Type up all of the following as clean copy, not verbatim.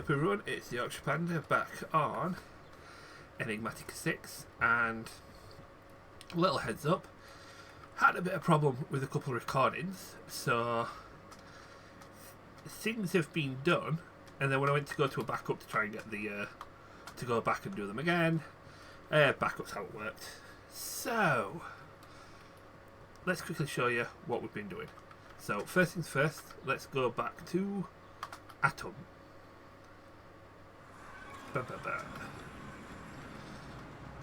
up everyone, it's the Yorkshire Panda back on Enigmatica 6, and a little heads up, had a bit of problem with a couple of recordings, so things have been done, and then when I went to go to a backup to try and get the to go back and do them again, backups haven't worked. So let's quickly show you what we've been doing. So first things first, let's go back to Atom.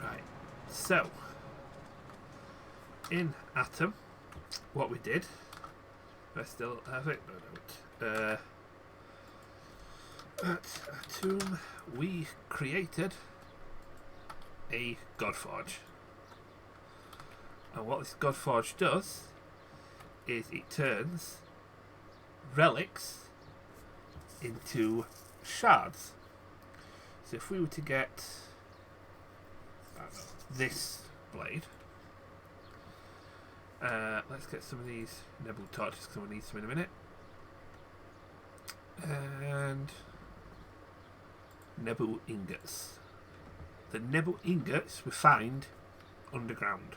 Right, so in Atom, what we did, I still have it, no, I don't. At Atom, we created a Godforge. And what this Godforge does is it turns relics into shards. So if we were to get, I don't know, this blade, let's get some of these Nebula torches because we'll need some in a minute, and Nebula ingots. The Nebula ingots we find underground.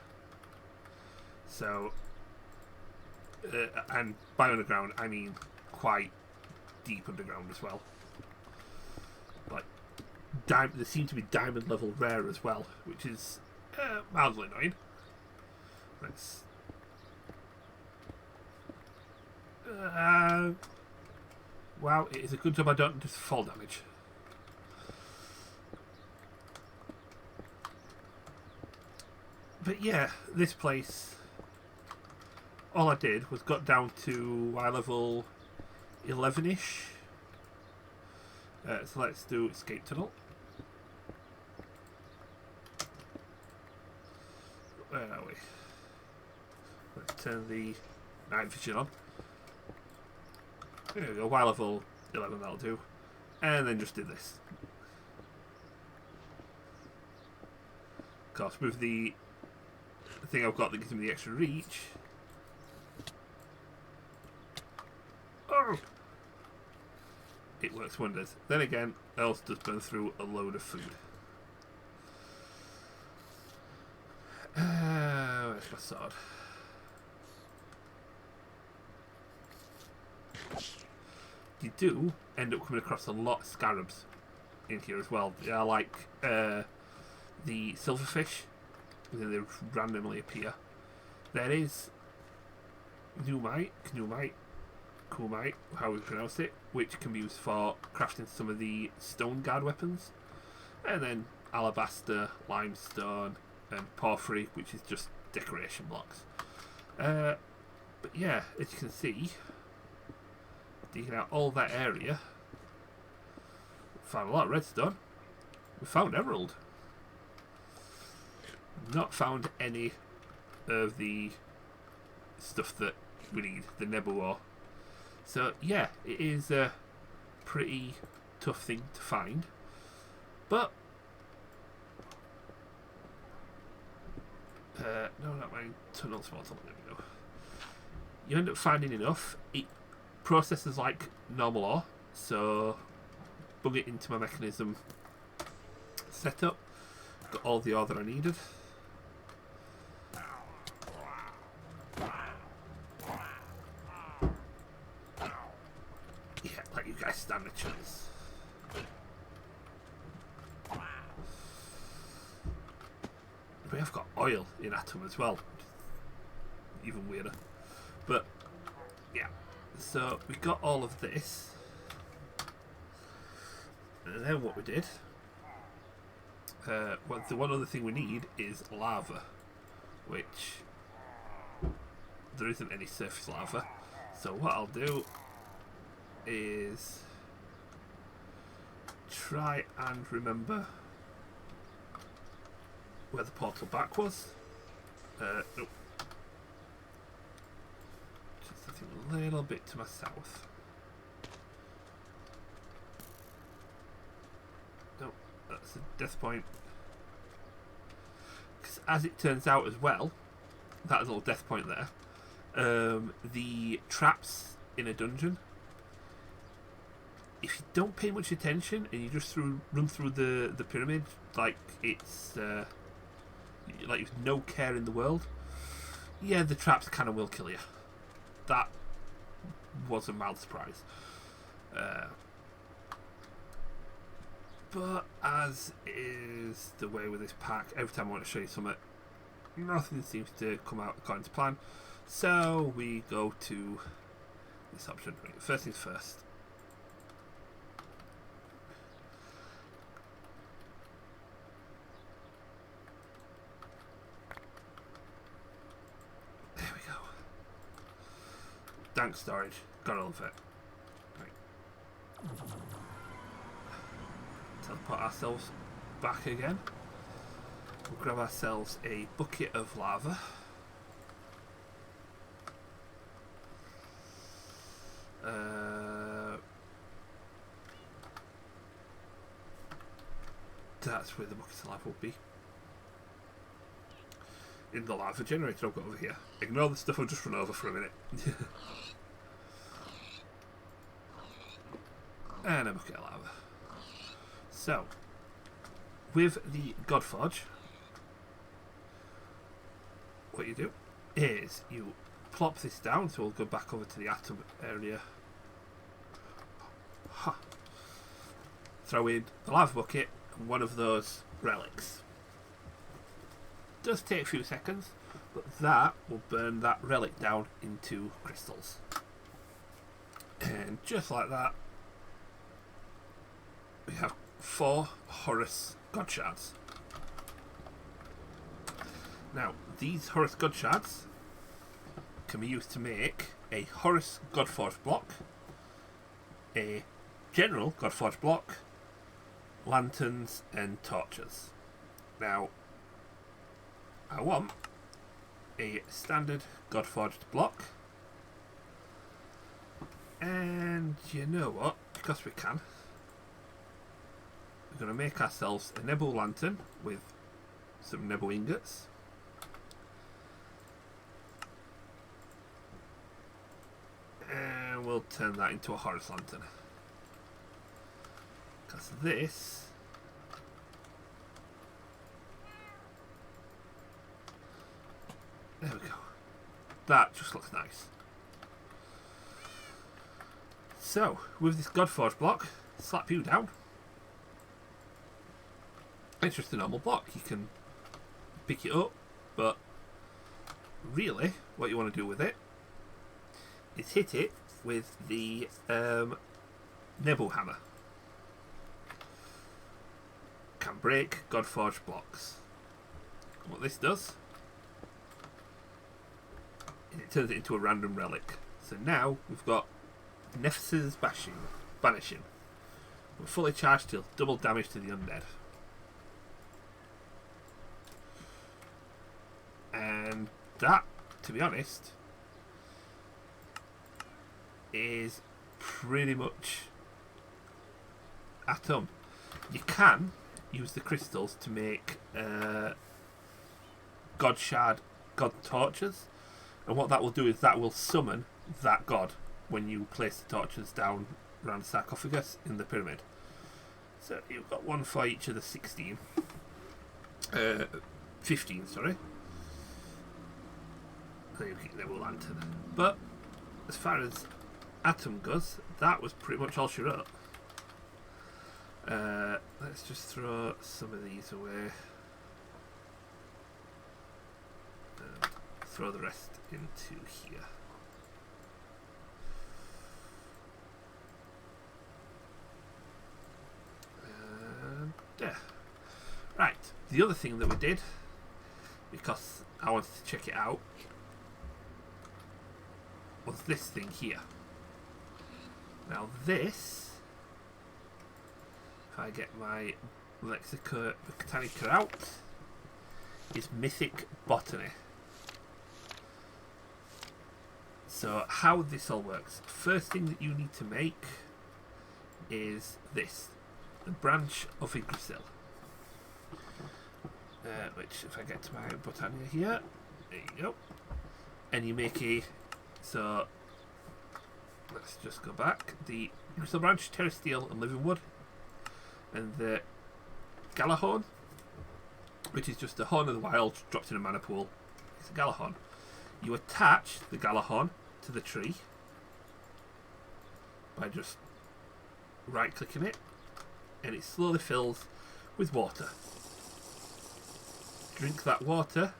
So, and by underground I mean quite deep underground as well. Like, they seem to be diamond level rare as well, which is mildly annoying. Let's. Wow, it is a good job I don't do fall damage. But yeah, this place, all I did was got down to level 11-ish. So let's do escape tunnel. Where are we? Let's turn the night vision on. There we go, Y level 11, that'll do. And then just do this. Of course, with the thing I've got that gives me the extra reach. Oh! It works wonders. Then again, it also does burn through a load of food. Where's my sword? You do end up coming across a lot of scarabs in here as well. They are like the silverfish. They randomly appear. There is Kumite, how we pronounce it, which can be used for crafting some of the stone guard weapons, and then alabaster, limestone, and porphyry, which is just decoration blocks. But yeah, as you can see, digging out all that area, we found a lot of redstone. We found emerald. Not found any of the stuff that we need, the Nebula. So yeah, it is a pretty tough thing to find, but no, not my tunnel portal. There we go. You end up finding enough. It processes like normal ore, so bung it into my mechanism setup. Got all the ore that I needed. You guys stand a chance. We have got oil in Atom as well. Even weirder. But yeah. So we got all of this. And then what we did, the one other thing we need is lava, which there isn't any surface lava. So what I'll do is try and remember where the portal back was. Nope. Just I think a little bit to my south. Nope, that's a death point. Because as it turns out as well, that little death point there, the traps in a dungeon, if if you don't pay much attention and you just run through the pyramid like it's like with no care in the world, yeah, the traps kind of will kill you. That was a mild surprise. But as is the way with this pack, every time I want to show you something, nothing seems to come out according to plan. So we go to this option. Right, first things first. There we go. Dank storage. Got all of it. Right. Teleport ourselves back again. We'll grab ourselves a bucket of lava. That's where the bucket of lava will be. In the lava generator I've got over here. Ignore the stuff I've just run over for a minute. And a bucket of lava. So, with the Godforge, what you do is you plop this down, so we'll go back over to the atom area. Ha. Throw in the lava bucket and one of those relics. Does take a few seconds, but that will burn that relic down into crystals. And just like that, we have 4 Horus God Shards. Now, these Horus God Shards can be used to make a Horus Godforge block, a general Godforge block, lanterns and torches. Now, I want a standard Godforged block, and you know what, because we can, we're going to make ourselves a Nebo lantern with some Nebo ingots. And we'll turn that into a Horus lantern. Because this there we go. That just looks nice. So, with this Godforge block, slap you down. It's just a normal block. You can pick it up, but really, what you want to do with it is hit it with the Nebo hammer. Can break Godforge blocks. What this does, it turns it into a random relic. So now we've got Nephthys' Banishing. We're fully charged, deals double damage to the undead. And that, to be honest, is pretty much at home. You can use the crystals to make God Shard God Torches, and what that will do is that will summon that god when you place the torches down around the sarcophagus in the pyramid. So you've got one for each of the 15, sorry. Then you get the lantern. But as far as Atom goes, that was pretty much all she wrote. Let's just throw some of these away and throw the rest into here. And there. Right, the other thing that we did, because I wanted to check it out, was this thing here. Now this, if I get my Enigmatica out, is Mythic Botany. So how this all works, first thing that you need to make is this, the branch of Yggdrasil. Which, if I get to my Botania here, there you go. And you make a, so Let's just go back. The Crystal Branch, Terrace Steel, and Living Wood. And the Galahorn, which is just a Horn of the Wild dropped in a mana pool. It's a Galahorn. You attach the Galahorn to the tree by just right clicking it, and it slowly fills with water. Drink that water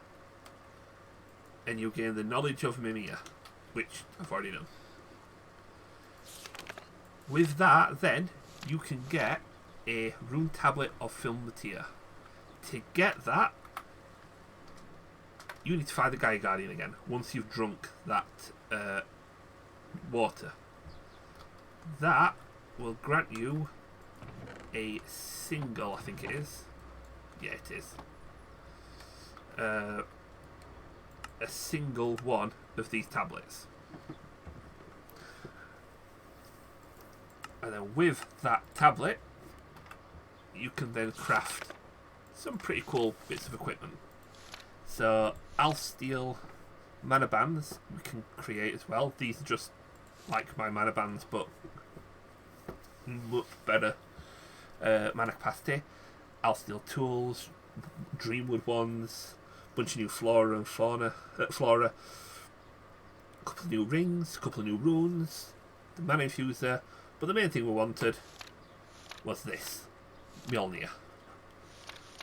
and you gain the knowledge of Mimir, which I've already done. With that, then you can get a rune tablet of Enigmatica. To get that, you need to find the Gaia Guardian again once you've drunk that water. That will grant you a single, I think it is. Yeah, it is. A single one of these tablets. And then with that tablet, you can then craft some pretty cool bits of equipment. So, Alf Steel mana bands we can create as well. These are just like my mana bands, but much better mana capacity. Alf Steel tools, Dreamwood ones, bunch of new flora and fauna, flora, a couple of new rings, a couple of new runes, the mana infuser. But the main thing we wanted was this, Mjolnir,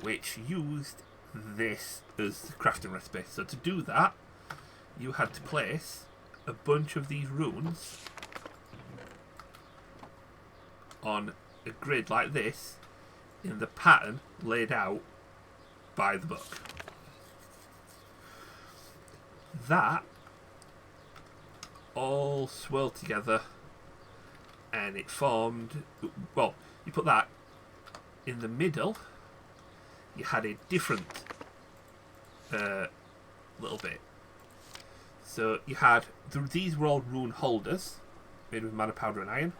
which used this as the crafting recipe. So to do that, you had to place a bunch of these runes on a grid like this in the pattern laid out by the book. That all swirled together and it formed, well, you put that in the middle, you had a different little bit. So you had, these were all rune holders made with mana powder and iron.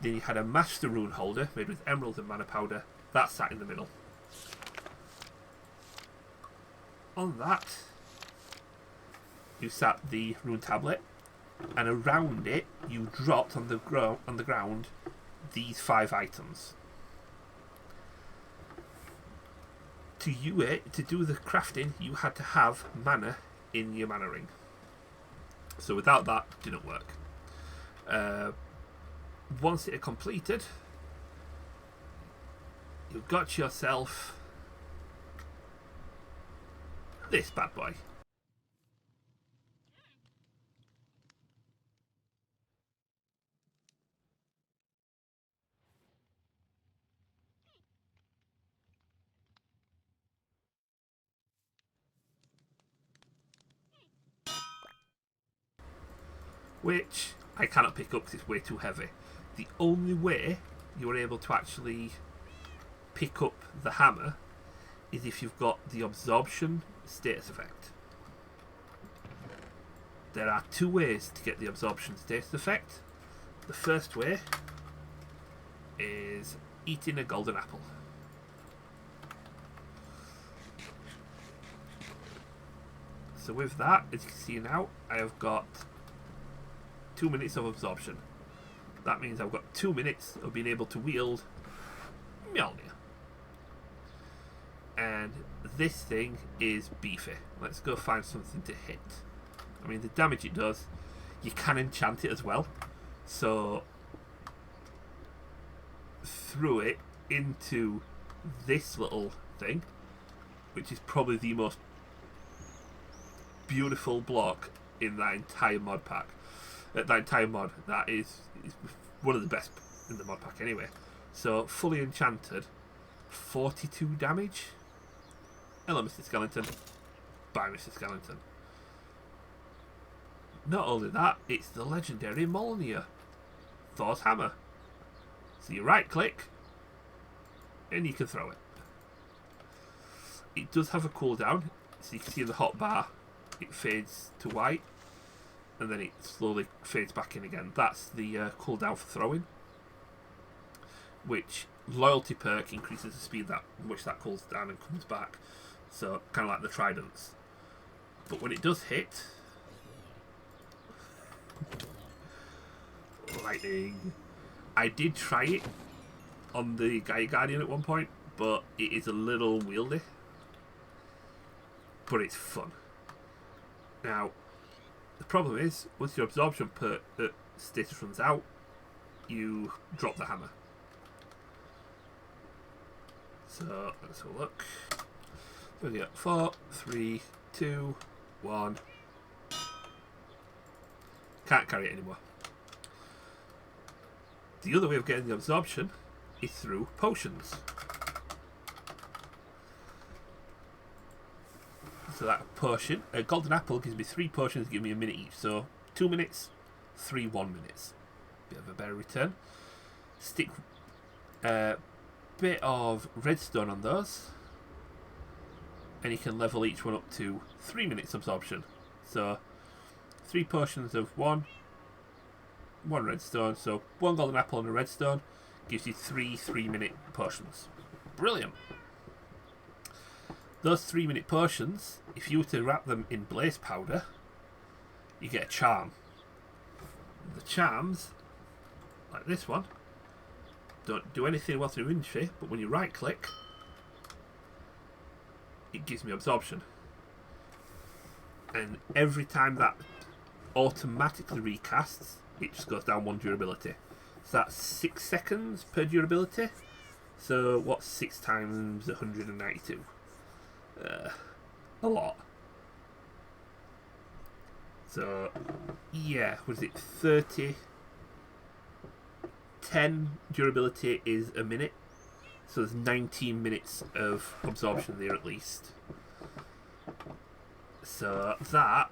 Then you had a master rune holder made with emerald and mana powder. That sat in the middle. On that, you sat the rune tablet, and around it you dropped on the ground these 5 items. To do the crafting, you had to have mana in your mana ring. So without that, it didn't work. Once it had completed, you got yourself this bad boy. Which I cannot pick up because it's way too heavy. The only way you are able to actually pick up the hammer is if you've got the absorption status effect. There are 2 ways to get the absorption status effect. The first way is eating a golden apple. So with that, as you can see now, I have got 2 minutes of absorption. That means I've got 2 minutes of being able to wield Mjolnir. And this thing is beefy. Let's go find something to hit. I mean, the damage it does, you can enchant it as well. So, throw it into this little thing, which is probably the most beautiful block in that entire mod pack. That entire mod, that is one of the best in the mod pack anyway. So, fully enchanted, 42 damage. Hello, Mr. Skeleton. Bye, Mr. Skeleton. Not only that, it's the legendary Mjolnir, Thor's hammer. So you right click, and you can throw it. It does have a cooldown, so you can see in the hot bar, it fades to white, and then it slowly fades back in again. That's the cooldown for throwing, which loyalty perk increases the speed that which that cools down and comes back. So kind of like the tridents. But when it does hit, Lightning. I did try it on the Gaia Guardian at one point, but it is a little wieldy. But it's fun. Now, the problem is, once your absorption status runs out, you drop the hammer. So, let's have a look. So we got 4, 3, 2, 1. Can't carry it anymore. The other way of getting the absorption is through potions. So that potion, a golden apple gives me 3 potions, give me a minute each. So 2 minutes, 3 1 minutes. Bit of a better return. Stick a bit of redstone on those, and you can level each one up to 3 minutes absorption. So 3 potions of 1 redstone. So 1 golden apple and a redstone gives you 3 3-minute potions. Brilliant. Those 3-minute potions, if you were to wrap them in blaze powder, you get a charm. The charms, like this one, don't do anything while through inventory, but when you right click, it gives me absorption. And every time that automatically recasts, it just goes down 1 durability. So that's 6 seconds per durability. So what's 6 times 192? A lot. So yeah, was it 30? 10 durability is a minute, so there's 19 minutes of absorption there at least. So that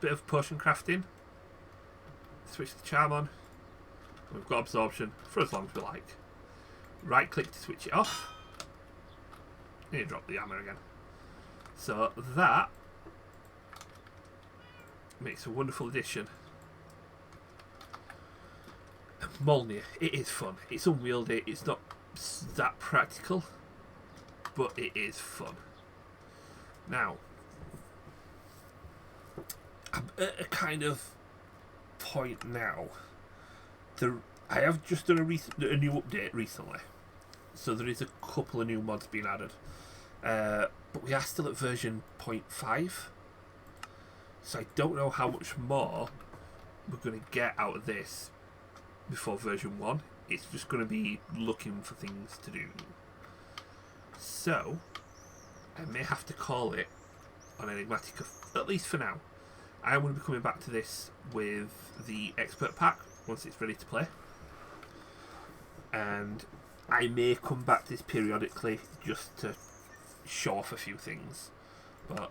bit of potion crafting. Switch the charm on. We've got absorption for as long as we like. Right click to switch it off. And you drop the hammer again. So that makes a wonderful addition. Molnir, it is fun. It's unwieldy. It's not that practical, but it is fun. Now, I'm at a kind of point now. I have just done a new update recently, so there is a couple of new mods being added, but we are still at version 0.5, so I don't know how much more we're going to get out of this before version 1. It's just going to be looking for things to do. So I may have to call it on Enigmatica, at least for now. I am going to be coming back to this with the expert pack once it's ready to play, and I may come back to this periodically just to show off a few things. But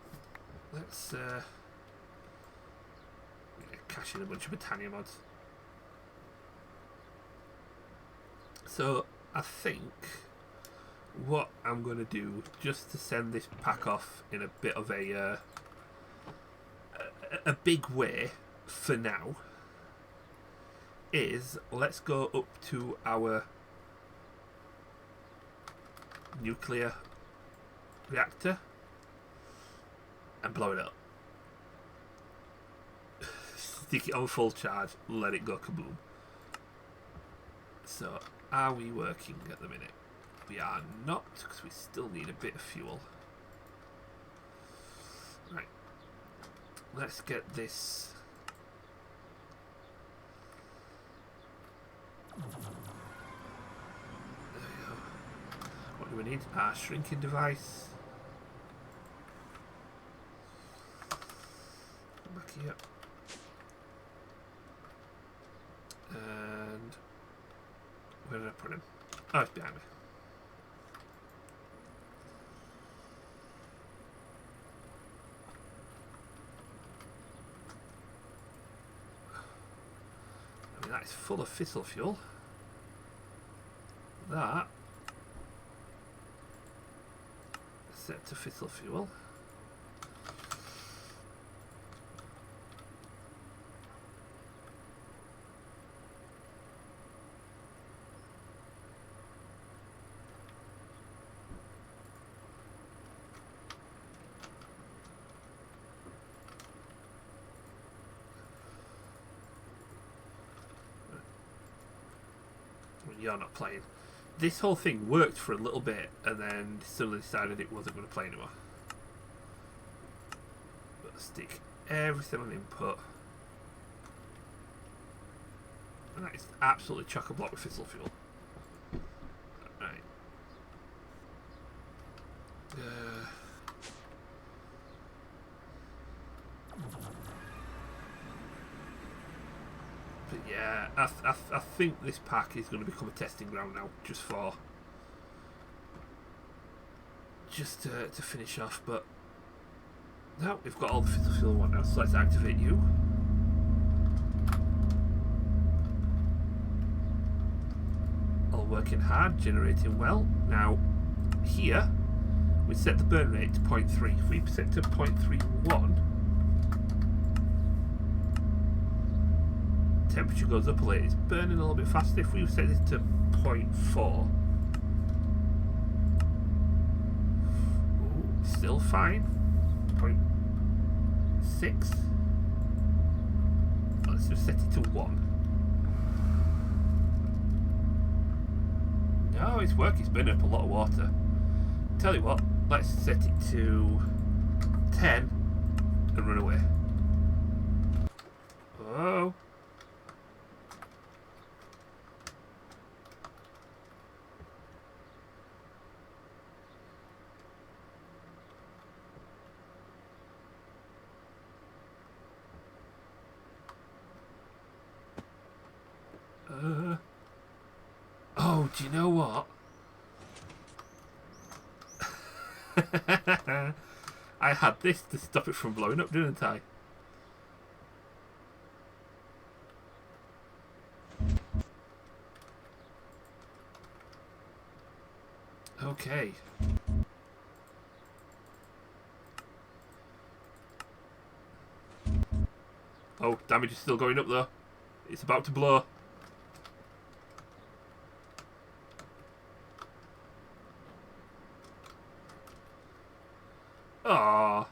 let's cash in a bunch of Britannia mods. So I think what I'm going to do, just to send this pack off in a bit of a big way for now, is let's go up to our nuclear reactor and blow it up. Stick it on full charge, let it go kaboom. So, are we working at the minute? We are not, because we still need a bit of fuel. Right. Let's get this. There we go. What do we need? Our shrinking device. Back here. And where did I put him? Oh, it's behind me. I mean, that is full of fissile fuel. That set to fissile fuel. you're not playing. This whole thing worked for a little bit and then suddenly decided it wasn't going to play anymore. But stick everything on input. And that is absolutely chock-a-block with fissile fuel. Right. But yeah, I think this pack is going to become a testing ground now, just to finish off. But no, we've got all the fissile fuel we want now, so let's activate you. All working hard, generating well. Now here we set the burn rate to 0.3. If we set to 0.31, temperature goes up a little. It's burning a little bit faster. If we set this to 0.4, still fine. 0.6. Let's just set it to 1. No, it's working. It's burning up a lot of water. Tell you what, let's set it to 10 and run away. Oh. Oh, do you know what? I had this to stop it from blowing up, didn't I? Okay. Oh, damage is still going up though. It's about to blow. Ah,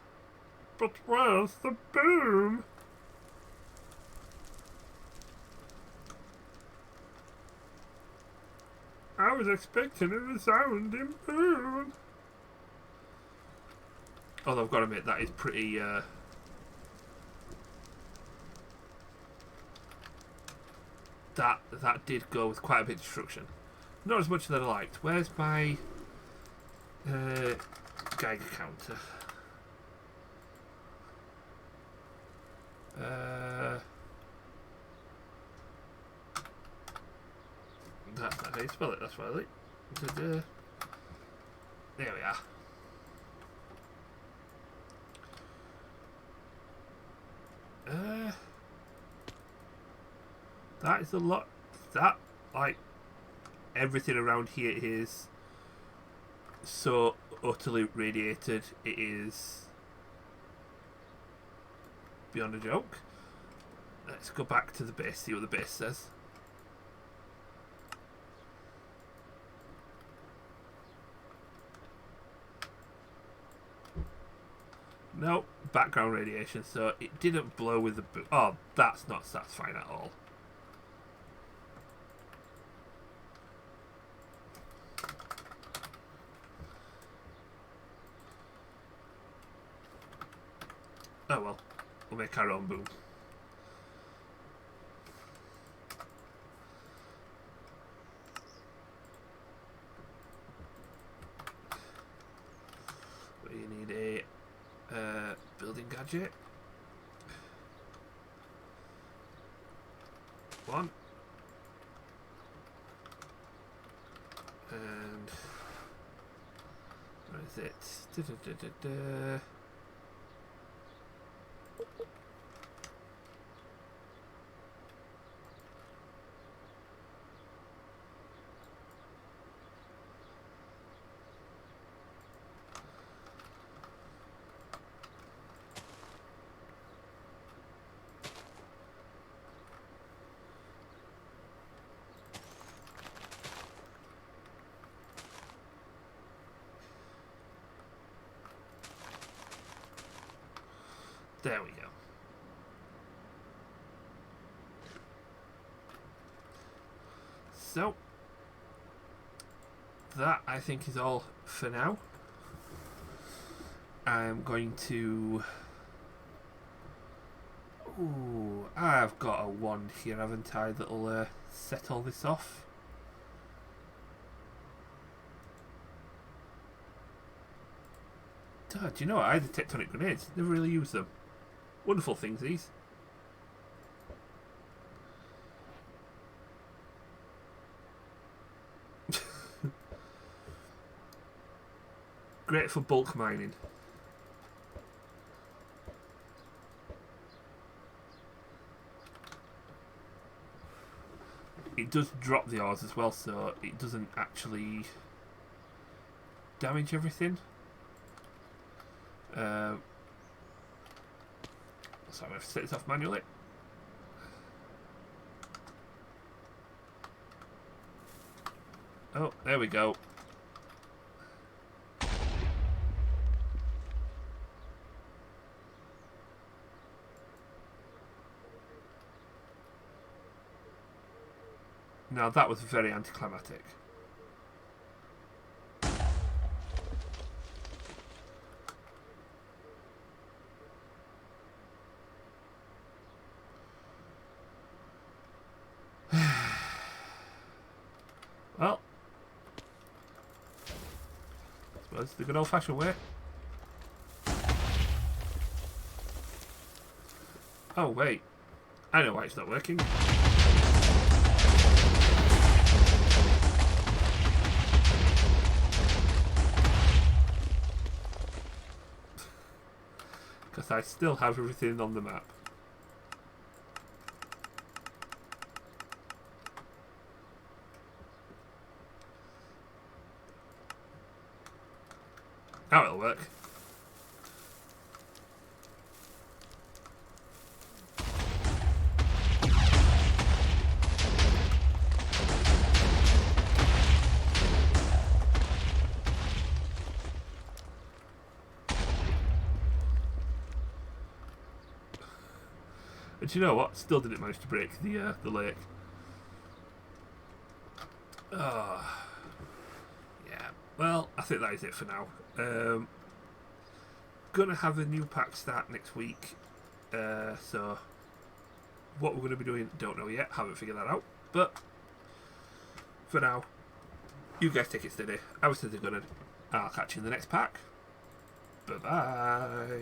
but where's the boom? I was expecting a resounding boom. Although I've got to admit that is pretty. That did go with quite a bit of destruction. Not as much as I liked. Where's my Geiger counter? That's not how you spell it, that's what I like. There we are. That is a lot. That, like, everything around here is so utterly radiated, it is beyond a joke. Let's go back to the base, see what the base says. No, background radiation, so it didn't blow with the boom. Oh, that's not satisfying at all. Oh well, we'll make our own boom. We need a building gadget. One. And where is it? There we go. So, that, I think, is all for now. I'm going to... Ooh, I've got a wand here, haven't I, that'll set all this off. Do you know what? I had the tectonic grenades. Never really used them. Wonderful things, these. Great for bulk mining. It does drop the ores as well, so it doesn't actually damage everything. So I'm going to set this off manually. Oh, there we go. Now that was very anticlimactic. Well, I suppose it's the good old-fashioned way. Oh wait, I know why it's not working. Because I still have everything on the map. Now it'll work. And do you know what? Still didn't manage to break the lake. Oh. Yeah. Well, I think that is it for now. Gonna have a new pack start next week. So what we're gonna be doing, don't know yet. Haven't figured that out. But for now, you guys take it steady. I was Fizz. I'll catch you in the next pack. Bye bye.